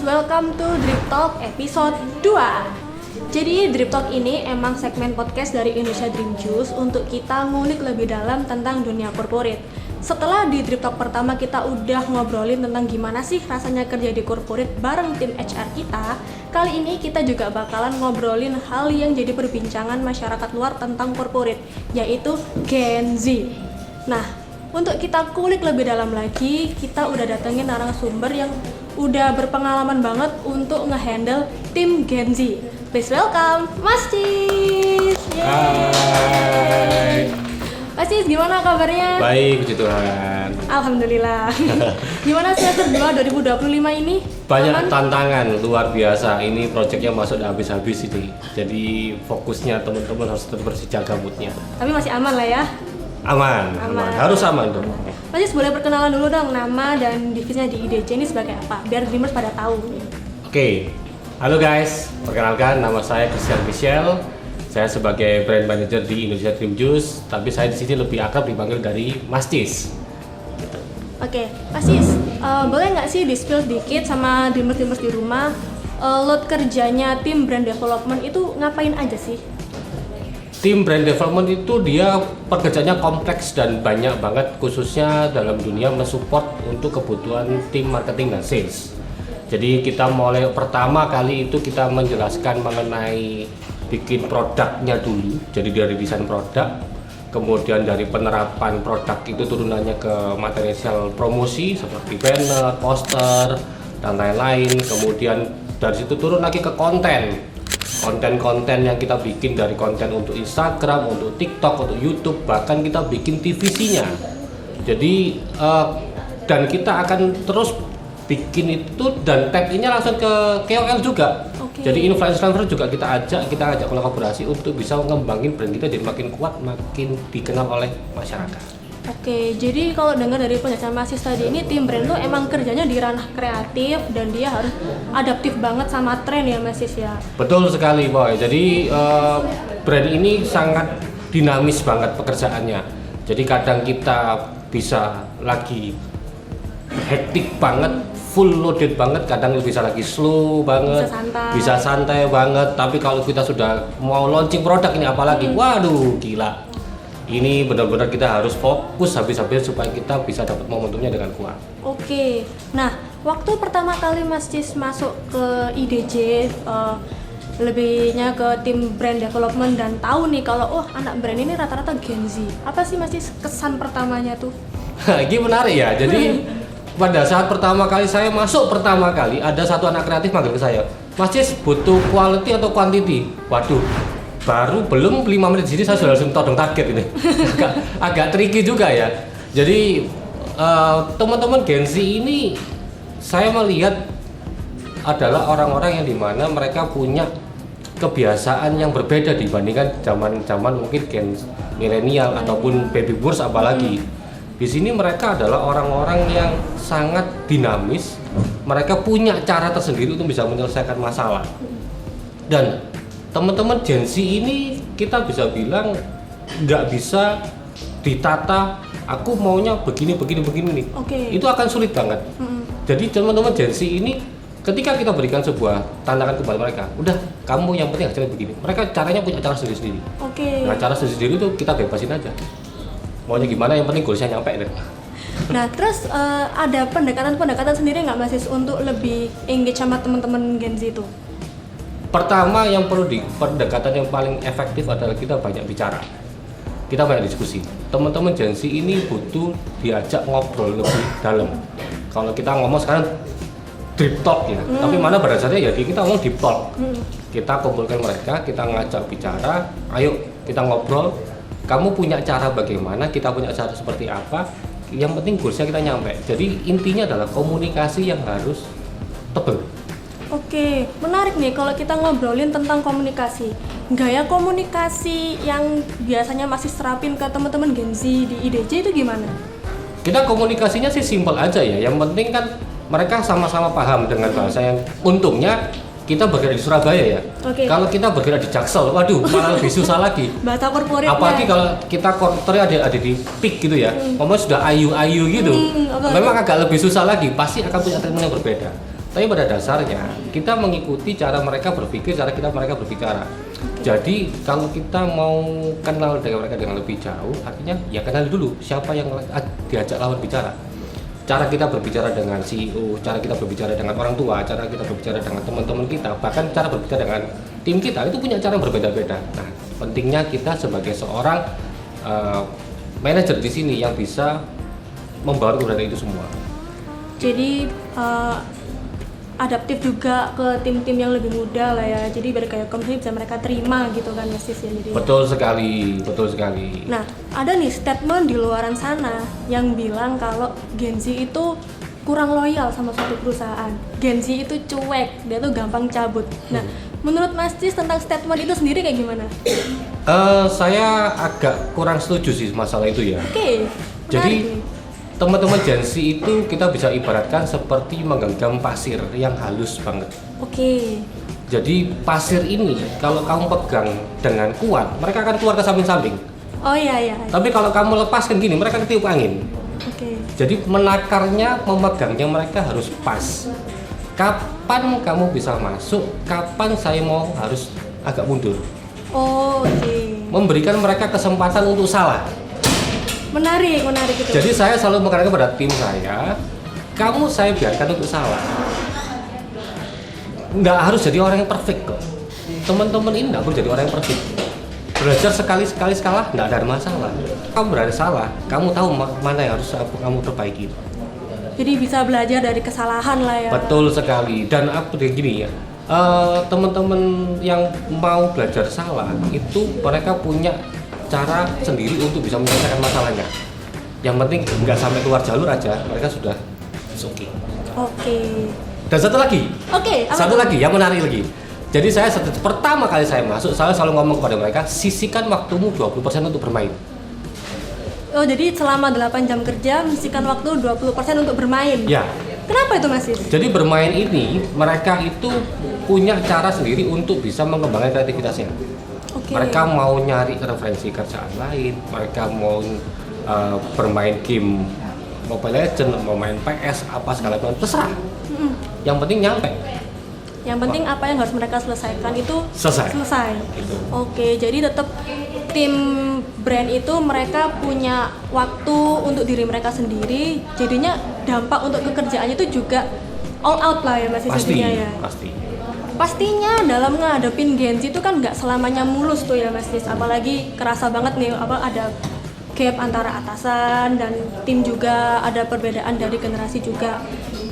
welcome to Drip Talk episode 2. Jadi Drip Talk ini emang segmen podcast dari Indonesia Dream Juice untuk kita ngulik lebih dalam tentang dunia corporate. Setelah di Drip Talk pertama kita udah ngobrolin tentang gimana sih rasanya kerja di corporate bareng tim HR kita, kali ini kita juga bakalan ngobrolin hal yang jadi perbincangan masyarakat luar tentang corporate, yaitu Gen Z. Nah, untuk kita kulik lebih dalam lagi, kita udah datengin narasumber yang udah berpengalaman banget untuk ngehandle tim Gen Z. Please welcome Mas Cis. Hai. Mas Cis, gimana kabarnya? Baik, puji Tuhan. Alhamdulillah. Gimana semester 2 2025 ini? Banyak tantangan luar biasa. Ini proyeknya masuk udah habis-habis ini. Jadi fokusnya teman-teman harus tetap bersijaga moodnya. Tapi masih aman lah ya? Aman. Harus aman dong. Mas Cis, boleh perkenalan dulu dong nama dan divisinya di IDJ ini sebagai apa? Biar Dreamers pada tahu. Oke. Halo guys, perkenalkan nama saya Christian Michel. Saya sebagai brand manager di Indonesia Dream Juice, tapi saya di sini lebih akrab dipanggil dari Mas Cis. Oke, Mas Cis, boleh nggak sih di-spill dikit sama Dreamers di rumah, load kerjanya tim brand development itu ngapain aja sih? Tim brand development itu dia pekerjaannya kompleks dan banyak banget, khususnya dalam dunia mensupport untuk kebutuhan tim marketing dan sales. Jadi kita mulai pertama kali itu kita menjelaskan mengenai bikin produknya dulu, jadi dari desain produk, kemudian dari penerapan produk itu turunannya ke material promosi seperti banner, poster, dan lain-lain. Kemudian dari situ turun lagi ke konten yang kita bikin, dari konten untuk Instagram, untuk TikTok, untuk YouTube, bahkan kita bikin TVC-nya. Jadi dan kita akan terus bikin itu dan tag-nya langsung ke KOL juga. Jadi influencer juga kita ajak kolaborasi untuk bisa mengembangin brand kita jadi makin kuat, makin dikenal oleh masyarakat. Oke, jadi kalau dengar dari penjelasan Mas Cis tadi ini, tim brand tuh emang kerjanya di ranah kreatif dan dia harus adaptif banget sama tren ya Mas Cis ya? Betul sekali Boy, jadi brand ini sangat dinamis banget pekerjaannya. Jadi kadang kita bisa lagi hektik banget, full loaded banget, kadang bisa lagi slow banget, bisa santai banget. Tapi kalau kita sudah mau launching produk ini apalagi, waduh gila. Ini benar-benar kita harus fokus habis-habis supaya kita bisa dapat momentumnya dengan kuat. Oke, nah waktu pertama kali Mas Cis masuk ke IDJ, lebihnya ke tim brand development dan tahu nih kalau anak brand ini rata-rata Gen Z. Apa sih Mas Cis kesan pertamanya tuh? Ini menarik ya, jadi pada saat pertama kali saya masuk ada satu anak kreatif manggil ke saya, Mas Cis butuh quality atau quantity? Waduh, baru belum 5 menit di sini saya sudah langsung todong target ini. agak tricky juga ya. Jadi teman-teman Gen Z ini saya melihat adalah orang-orang yang dimana mereka punya kebiasaan yang berbeda dibandingkan zaman mungkin Gen milenial ataupun baby boomers apalagi. Di sini mereka adalah orang-orang yang sangat dinamis, mereka punya cara tersendiri untuk bisa menyelesaikan masalah. Dan teman-teman Gen Z ini kita bisa bilang nggak bisa ditata, aku maunya begini nih. Itu akan sulit banget. Jadi teman-teman Gen Z ini ketika kita berikan sebuah tantangan kepada mereka, udah kamu yang penting hasilnya begini. Mereka caranya punya cara sendiri-sendiri. Nah cara sendiri itu kita bebasin aja. Maunya gimana, yang penting goalsnya nyampe deh. Nah terus ada pendekatan sendiri nggak Mas Cis untuk lebih engage sama teman-teman Gen Z itu? Pertama yang perlu pendekatan yang paling efektif adalah kita banyak bicara, kita banyak diskusi. Teman-teman Gen Z ini butuh diajak ngobrol lebih dalam. Kalau kita ngomong sekarang deep talk ya, tapi mana pada dasarnya ya kita ngomong deep talk. Kita kumpulkan mereka, kita ngajak bicara, ayo kita ngobrol. Kamu punya cara bagaimana, kita punya cara seperti apa, yang penting goalsnya kita nyampe. Jadi intinya adalah komunikasi yang harus tebal. Oke, menarik nih kalau kita ngobrolin tentang komunikasi. Gaya komunikasi yang biasanya masih terapin ke teman-teman Gen Z di IDJ itu gimana? Kita komunikasinya sih simpel aja ya, yang penting kan mereka sama-sama paham dengan bahasa yang untungnya kita bergerak di Surabaya ya. Kalau kita bergerak di Jaksel, waduh malah lebih susah lagi. Bahasa korporat. Apalagi kalau kita korporatnya ada di peak gitu ya, ngomong sudah ayu-ayu gitu. Memang agak lebih susah lagi, pasti akan punya treatment yang berbeda. Tapi pada dasarnya kita mengikuti cara mereka berpikir, mereka berbicara. Jadi kalau kita mau kenal dengan mereka dengan lebih jauh, artinya ya kenal dulu siapa yang diajak lawan bicara. Cara kita berbicara dengan CEO, cara kita berbicara dengan orang tua, cara kita berbicara dengan teman-teman kita, bahkan cara berbicara dengan tim kita itu punya cara yang berbeda-beda. Nah, pentingnya kita sebagai seorang manajer di sini yang bisa membawa kebudayaan itu semua. Jadi adaptif juga ke tim-tim yang lebih muda lah ya. Jadi biar kayak kompetisi bisa mereka terima gitu kan Mas Sis ya. Jadi. Betul sekali. Nah, ada nih statement di luaran sana yang bilang kalau Gen Z itu kurang loyal sama suatu perusahaan. Gen Z itu cuek, dia tuh gampang cabut. Nah, menurut Mas Sis tentang statement itu sendiri kayak gimana? Saya agak kurang setuju sih masalah itu ya. Oke. Jadi teman-teman Gen Z itu kita bisa ibaratkan seperti menggenggam pasir yang halus banget. Oke. Jadi pasir ini kalau kamu pegang dengan kuat, mereka akan keluar ke samping-samping. Oh iya. Tapi kalau kamu lepaskan gini, mereka ketiup angin. Oke. Jadi menakarnya, memegangnya mereka harus pas. Kapan kamu bisa masuk, kapan saya mau harus agak mundur. Oh, oke. Memberikan mereka kesempatan untuk salah. Menarik gitu. Jadi saya selalu menekankan kepada tim saya, kamu saya biarkan untuk salah. Nggak harus jadi orang yang perfect kok. Teman-teman ini nggak perlu jadi orang yang perfect. Belajar sekali salah, nggak ada masalah. Kamu berani salah, kamu tahu mana yang harus kamu perbaiki. Jadi bisa belajar dari kesalahan lah ya. Betul sekali. Dan aku gini ya, teman-teman yang mau belajar salah itu mereka punya cara sendiri untuk bisa menyelesaikan masalahnya. Yang penting nggak sampai keluar jalur aja, mereka sudah oke. Oke. Dan satu lagi. Oke. Satu lagi yang menarik lagi. Jadi pertama kali saya masuk, saya selalu ngomong kepada mereka, sisihkan waktumu 20% untuk bermain. Oh, jadi selama 8 jam kerja, sisihkan waktu 20% untuk bermain? Ya. Kenapa itu Mas Sis? Jadi bermain ini, mereka itu punya cara sendiri untuk bisa mengembangkan kreativitasnya. Okay. Mereka mau nyari referensi kerjaan lain, mereka mau bermain game Mobile Legends, mau main PS, apa segala macam, terserah. Yang penting nyampe. Yang penting apa yang harus mereka selesaikan itu selesai. Gitu. Oke, jadi tetap tim brand itu mereka punya waktu untuk diri mereka sendiri, jadinya dampak untuk kekerjaannya itu juga all out lah ya Mas Sis ya. Pastinya dalam ngadepin Gen Z itu kan nggak selamanya mulus tuh ya Mas Sis, apalagi kerasa banget nih ada gap antara atasan dan tim juga, ada perbedaan dari generasi juga.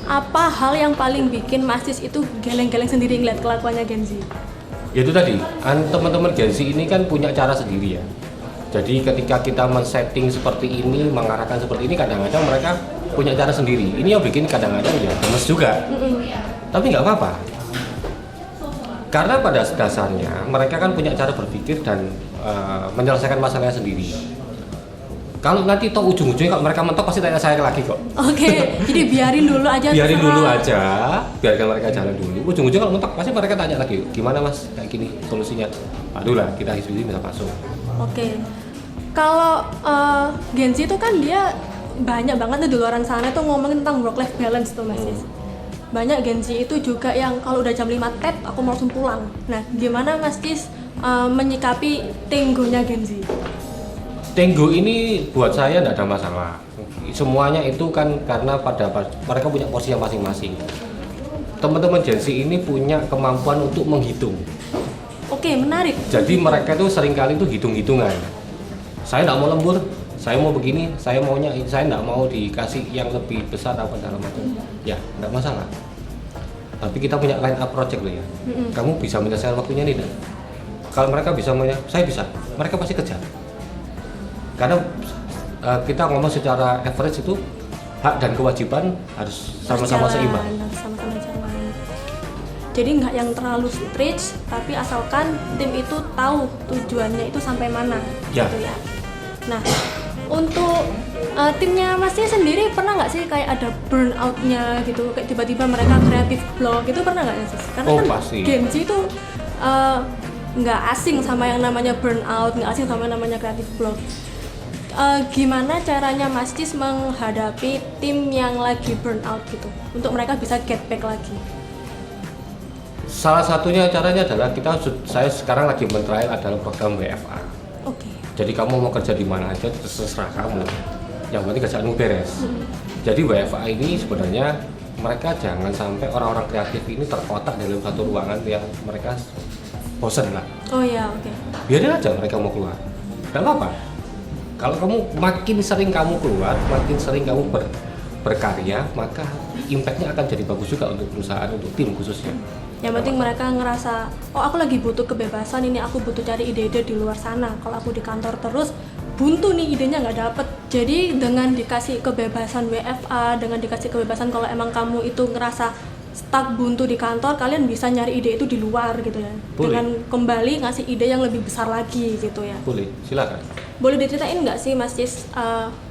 Apa hal yang paling bikin Mas Sis itu geleng-geleng sendiri ngeliat kelakuannya Gen Z? Ya itu tadi, teman-teman Gen Z ini kan punya cara sendiri ya. Jadi ketika kita men-setting seperti ini, mengarahkan seperti ini, kadang-kadang mereka punya cara sendiri. Ini yang bikin kadang-kadang ya gemes juga. Tapi nggak apa-apa. Karena pada dasarnya mereka kan punya cara berpikir dan menyelesaikan masalahnya sendiri. Kalau nanti toh ujung-ujungnya kalau mereka mentok pasti tanya saya lagi kok. Oke, jadi biarin dulu aja. Biarkan mereka jalan dulu. Ujung-ujungnya kalau mentok pasti mereka tanya lagi, gimana Mas kayak gini solusinya? Aduh lah, kita diskusi bisa masuk. Oke, kalau Gen Z itu kan dia banyak banget tuh di luaran sana tuh ngomongin tentang work-life balance tuh Mas Sis. Banyak Gen Z itu juga yang kalau udah jam 5 tet aku mau langsung pulang. Nah, gimana Mas Sis menyikapi tenggonya Gen Z? Tenggo ini buat saya tidak ada masalah. Semuanya itu kan karena mereka punya porsi yang masing-masing. Teman-teman Gen Z ini punya kemampuan untuk menghitung. Oke, menarik. Jadi mereka itu seringkali itu hitung-hitungan. Saya tidak mau lembur, saya mau begini, saya tidak mau dikasih yang lebih besar apa segala macam. Ya, tidak masalah. Tapi kita punya line up project loh ya. Kamu bisa menyelesaikan waktunya nih. Kalau mereka bisa, saya bisa. Mereka pasti kejar. Karena kita ngomong secara average itu hak dan kewajiban harus sama-sama seimbang. Sama-sama jalan. Jadi nggak yang terlalu strict, tapi asalkan tim itu tahu tujuannya itu sampai mana. Ya. Gitu ya. Nah, untuk timnya Masnya sendiri pernah nggak sih kayak ada burnout-nya gitu, kayak tiba-tiba mereka kreatif block itu pernah nggak sih? Karena kan pasti. Gen Z itu nggak asing sama yang namanya burnout, nggak asing sama yang namanya kreatif block. Gimana caranya Mas Cis menghadapi tim yang lagi burnout gitu, untuk mereka bisa get back lagi? Salah satunya caranya adalah saya sekarang lagi men-trial adalah program WFA. Oke. Jadi kamu mau kerja di mana aja terserah kamu. Yang penting kerjaanmu beres. Jadi WFA ini sebenarnya mereka jangan sampai orang-orang kreatif ini terkotak dalam satu ruangan yang mereka bosan lah. Oh ya, oke. Biarin aja mereka mau keluar. Gak apa-apa. Kalau kamu makin sering kamu keluar, makin sering kamu berkarya, maka impactnya akan jadi bagus juga untuk perusahaan, untuk tim khususnya. Yang penting mereka ngerasa, oh aku lagi butuh kebebasan ini, aku butuh cari ide-ide di luar sana. Kalau aku di kantor terus, buntu nih idenya nggak dapet. Jadi dengan dikasih kebebasan WFA, dengan dikasih kebebasan kalau emang kamu itu ngerasa stuck buntu di kantor, kalian bisa nyari ide itu di luar gitu ya. Boleh. Dengan kembali ngasih ide yang lebih besar lagi gitu ya. Boleh, silakan. Boleh diceritain nggak sih Mas Cis,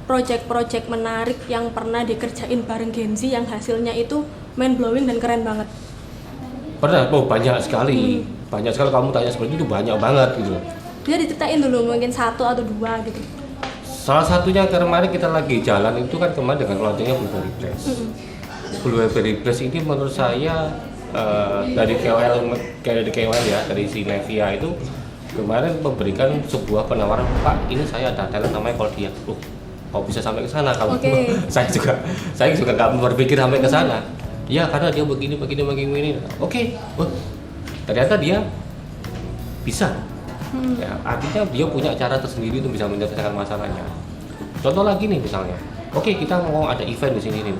project-project menarik yang pernah dikerjain bareng Gen Z yang hasilnya itu mind blowing dan keren banget? Pernah, banyak sekali. Banyak sekali kamu tanya seperti itu, banyak banget gitu. Bisa diceritain dulu mungkin 1 atau 2 gitu. Salah satunya kemarin kita lagi jalan itu kan kemarin dengan launchingnya Blueberry Press. Blueberry Press ini menurut saya dari KOL ya, dari si Nevia itu kemarin memberikan sebuah penawaran, Pak, ini saya ada talent namanya Claudia. Kok bisa sampai ke sana kamu? Okay. saya juga nggak berpikir sampai ke sana. Ya karena dia begini. Oke. Ternyata dia bisa. Ya, artinya dia punya cara tersendiri untuk bisa menyelesaikan masalahnya. Contoh lagi nih misalnya, oke, kita mau ada event di sini nih.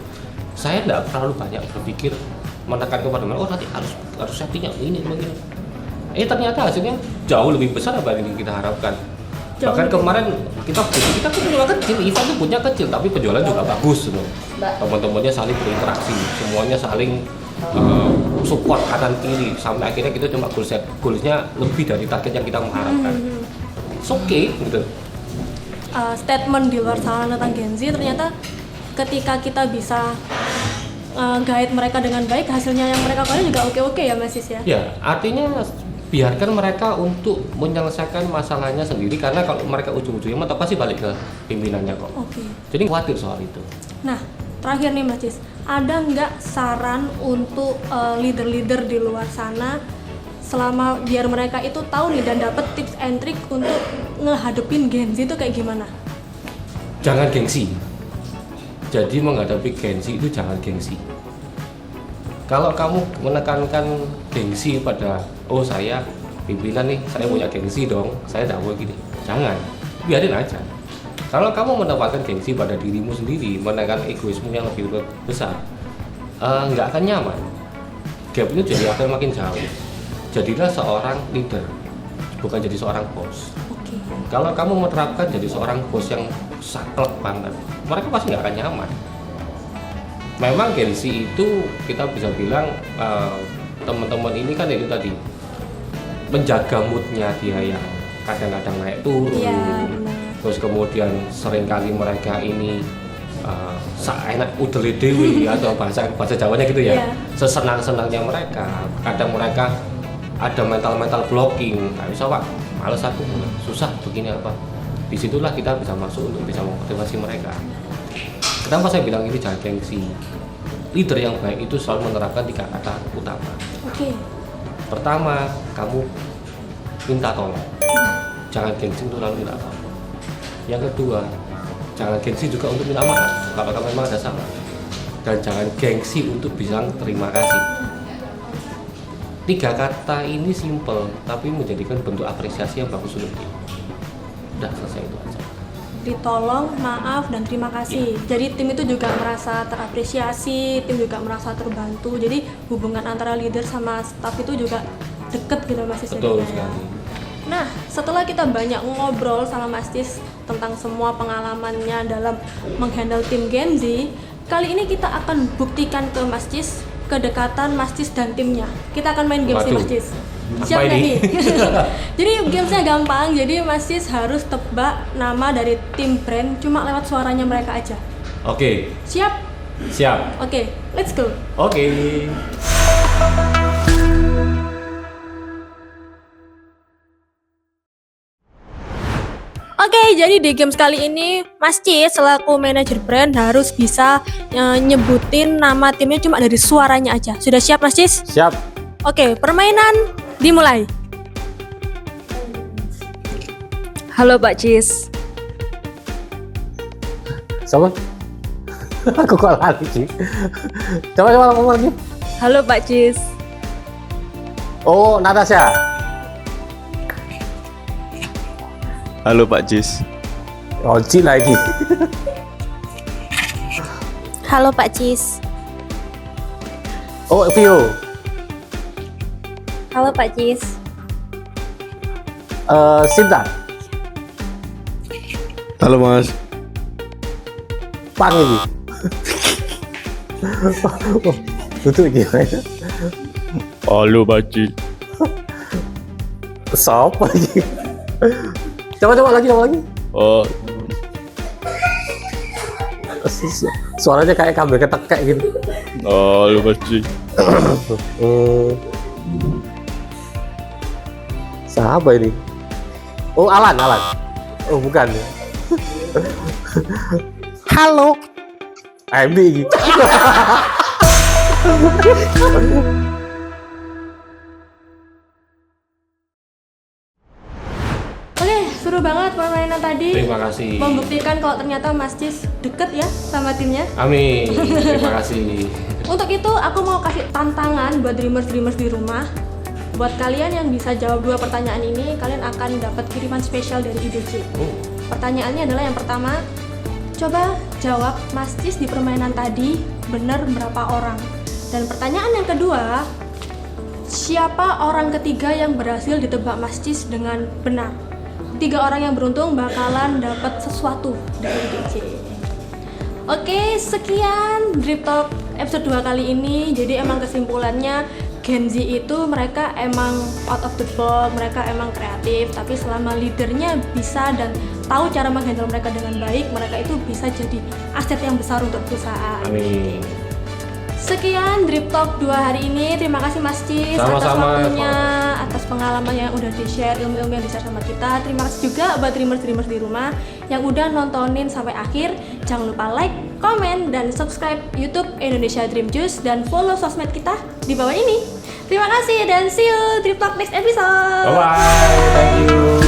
Saya nggak terlalu banyak berpikir menekan kepada mereka, nanti harus settingnya ini begini. Ternyata hasilnya jauh lebih besar apa yang kita harapkan. Bahkan kemarin kita kan penjualan kecil, event itu punya kecil, tapi penjualan juga bagus loh. Teman-temannya saling berinteraksi, semuanya saling support kanan kiri, sampai akhirnya kita cuma goalsnya lebih dari target yang kita mengharapkan. It's okay gitu. Statement di luar sana tentang Gen Z, ternyata ketika kita bisa guide mereka dengan baik, hasilnya yang mereka keluarin juga oke-oke ya Mas Cis ya? Ya, artinya biarkan mereka untuk menyelesaikan masalahnya sendiri, karena kalau mereka ujung-ujungnya mentok pasti balik ke pimpinannya kok. Oke. Jadi khawatir soal itu. Nah, terakhir nih Mas Cis, ada nggak saran untuk leader-leader di luar sana selama biar mereka itu tahu nih dan dapat tips and trick untuk ngehadepin Gen Z itu kayak gimana? Jangan gengsi. Jadi menghadapi gengsi itu jangan gengsi. Kalau kamu menekankan gengsi pada, oh saya pimpinan nih, saya punya gengsi dong, saya tidak boleh gini. Jangan, biarin aja. Kalau kamu mendapatkan gengsi pada dirimu sendiri, menekan egoisme yang lebih besar, nggak akan nyaman. Gap itu jadi akan makin jauh. Jadilah seorang leader, bukan jadi seorang bos. Oke. Kalau kamu menerapkan jadi seorang bos yang saklek banget, mereka pasti nggak akan nyaman. Memang gengsi itu kita bisa bilang teman-teman ini kan itu tadi menjaga moodnya dia yang kadang-kadang naik turun. Iya, Terus kemudian seringkali mereka ini enak udele dewi atau bahasa Jawanya gitu ya. Yeah. Sesenang-senangnya mereka. Kadang mereka ada mental blocking. Nggak bisa Pak, males aku, susah begini apa. Disitulah kita bisa masuk untuk bisa memotivasi mereka. Kenapa saya bilang ini jangan gengsi? Leader yang baik itu selalu menerapkan 3 kata utama. Oke. Pertama, kamu minta tolong. Jangan gengsi untuk lalu minta tolong. Yang kedua, jangan gengsi juga untuk minta maaf kalau kamu memang ada salah. Dan jangan gengsi untuk bilang terima kasih. 3 kata ini simple, tapi menjadikan bentuk apresiasi yang bagus untuk dia. Udah selesai itu aja. Ditolong, maaf, dan terima kasih. Jadi tim itu juga merasa terapresiasi, tim juga merasa terbantu. Jadi hubungan antara leader sama staff itu juga deket gitu Mas Cis. Betul sekali. Nah, setelah kita banyak ngobrol sama Mas Cis tentang semua pengalamannya dalam menghandle tim Gen Z, kali ini kita akan buktikan ke Mas Cis kedekatan Mas Cis dan timnya. Kita akan main games nih Mas Cis. Siap nggak nih? Jadi gamesnya gampang, jadi Mas Cis harus tebak nama dari tim brand cuma lewat suaranya mereka aja. Oke. Siap? Siap. Oke, let's go. Oke. Oke, jadi di games kali ini Mas Cis selaku manajer brand harus bisa nyebutin nama timnya cuma dari suaranya aja. Sudah siap Mas Cis? Siap. Oke, permainan dimulai. Halo Pak Cis. Siapa? Aku kok lari sih. Coba ngomong lagi. Halo Pak Cis. Oh, Natasha. Halo Pak Cis. Oji lagi. Halo Pak Cis. Oh, Vio. Halo Pak Cis. Sinta. Halo Mas. Pang ini. Tutup gimana? Halo Pak Cis. Siapa lagi? Coba lagi. Oh, Suaranya kayak kabel ketekek gitu. halo Pak Cis. Siapa ini? Oh, Alan. Oh, bukan. Halo. MD gitu. Oke, seru banget permainan tadi. Terima kasih. Membuktikan kalau ternyata Mas Cis deket ya sama timnya. Amin. Terima kasih. Untuk itu aku mau kasih tantangan buat dreamers di rumah. Buat kalian yang bisa jawab 2 pertanyaan ini, kalian akan dapat kiriman spesial dari IDC. Pertanyaannya adalah yang pertama, coba jawab Mas Cis di permainan tadi benar berapa orang. Dan pertanyaan yang kedua, siapa orang ketiga yang berhasil ditebak Mas Cis dengan benar? 3 orang yang beruntung bakalan dapat sesuatu dari IDC. Oke, sekian Drip Talk episode 2 kali ini. Jadi emang kesimpulannya Gen Z itu mereka emang out of the box, mereka emang kreatif, tapi selama leadernya bisa dan tahu cara menghandle mereka dengan baik, mereka itu bisa jadi aset yang besar untuk perusahaan. Amin. Sekian Drip Talk 2 hari ini. Terima kasih Mas Cis atas Sama-sama, waktunya, atas pengalaman yang udah di-share, ilmu-ilmu yang di-share sama kita. Terima kasih juga buat dreamers di rumah yang udah nontonin sampai akhir. Jangan lupa like, komen, dan subscribe YouTube Indonesia Dream Juice dan follow sosmed kita di bawah ini. Terima kasih dan see you Drip Talk next episode. Bye-bye. Thank you.